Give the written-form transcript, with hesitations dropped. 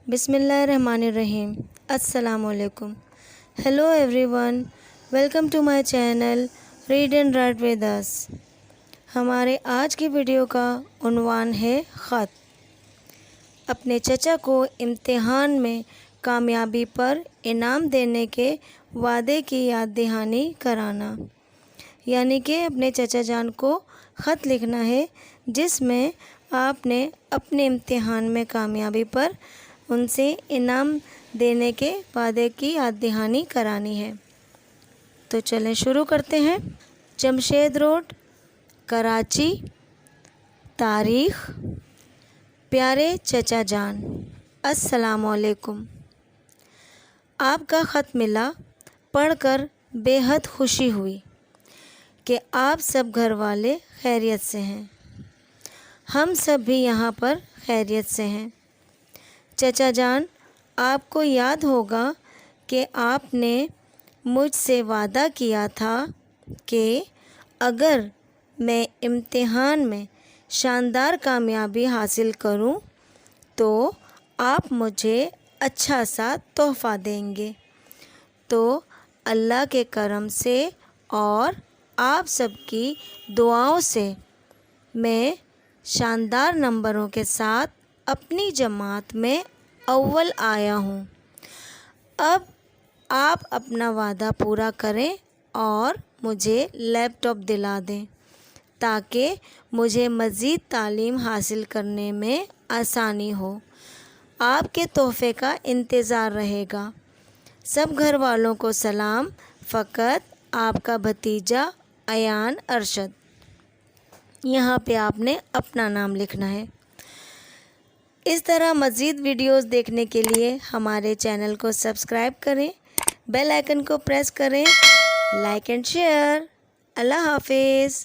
بسم اللہ الرحمن الرحیم۔ السلام علیکم۔ Hello everyone, welcome to my channel read and write with us. ہمارے آج کی ویڈیو کا عنوان ہے خط۔ اپنے چچا کو امتحان میں کامیابی پر انعام دینے کے وعدے کی یاد دہانی کرانا، یعنی کہ اپنے چچا جان کو خط لکھنا ہے جس میں آپ نے اپنے امتحان میں کامیابی پر ان سے انعام دینے کے وعدے کی یاد دہانی کرانی ہے۔ تو چلیں شروع کرتے ہیں۔ جمشید روڈ، کراچی۔ تاریخ: پیارے چچا جان، السلام علیکم۔ آپ کا خط ملا، پڑھ کر بے حد خوشی ہوئی کہ آپ سب گھر والے خیریت سے ہیں۔ ہم سب بھی یہاں پر خیریت سے ہیں۔ چچا جان، آپ کو یاد ہوگا کہ آپ نے مجھ سے وعدہ کیا تھا کہ اگر میں امتحان میں شاندار کامیابی حاصل کروں تو آپ مجھے اچھا سا تحفہ دیں گے۔ تو اللہ کے کرم سے اور آپ سب کی دعاؤں سے میں شاندار نمبروں کے ساتھ اپنی جماعت میں اول آیا ہوں۔ اب آپ اپنا وعدہ پورا کریں اور مجھے لیپ ٹاپ دلا دیں تاکہ مجھے مزید تعلیم حاصل کرنے میں آسانی ہو۔ آپ کے تحفے کا انتظار رہے گا۔ سب گھر والوں کو سلام، فقط آپ کا بھتیجا ایان ارشد۔ یہاں پہ آپ نے اپنا نام لکھنا ہے۔ اس طرح مزید ویڈیوز دیکھنے کے لیے ہمارے چینل کو سبسکرائب کریں، بیل آئیکن کو پریس کریں، لائک اینڈ شیئر۔ اللہ حافظ۔